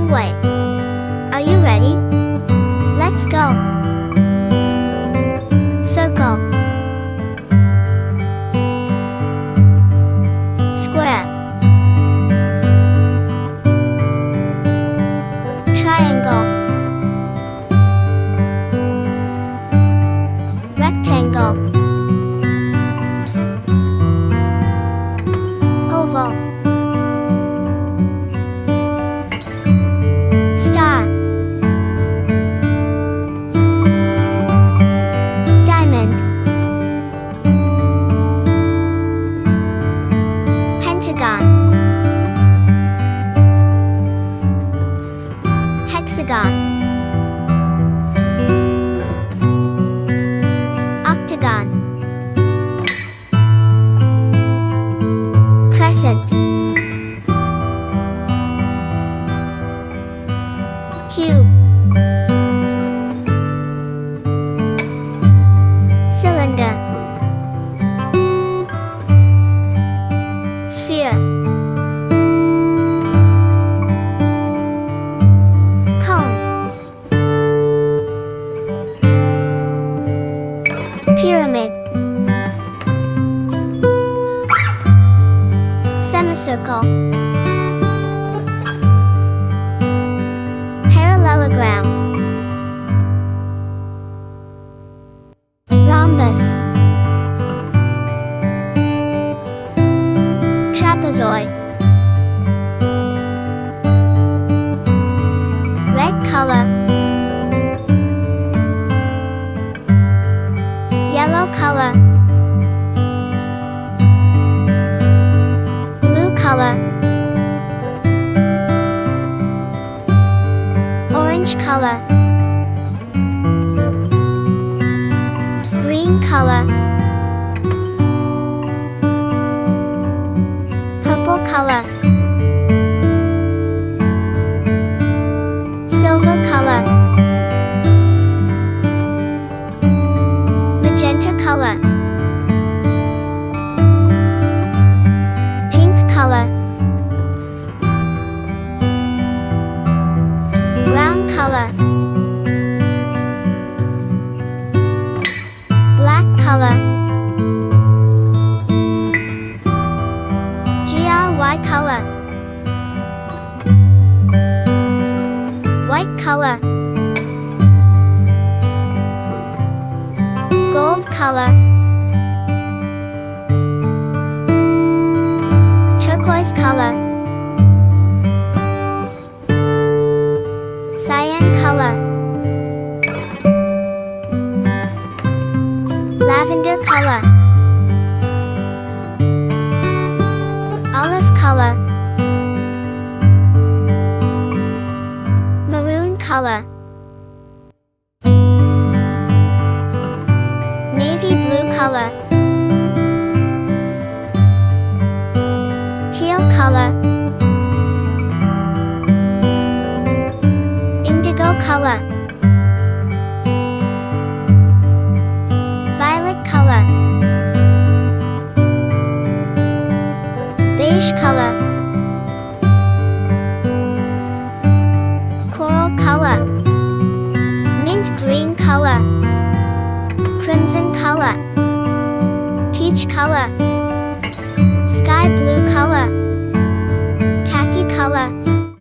long way. Are you ready? Let's go. Circle. Square. Triangle. Rectangle. Oval. Star. Diamond. Pentagon. Hexagon. Octagon. Crescent. Cube. Cylinder. Sphere. Cone. Pyramid. Semicircle. Parallelogram. Rhombus. Trapezoid. Red color. Yellow color. Blue color. Orange color. Green color. Purple color. Silver color. Magenta color. Pink color. Brown color. Black color. GRY color. White color. Gold color. Turquoise color. Cyan color. Lavender color. Olive color. Maroon color. Navy blue color. Teal color. Indigo color. Violet color. Beige color. Coral color. Mint green color. Crimson color. Peach color. Sky blue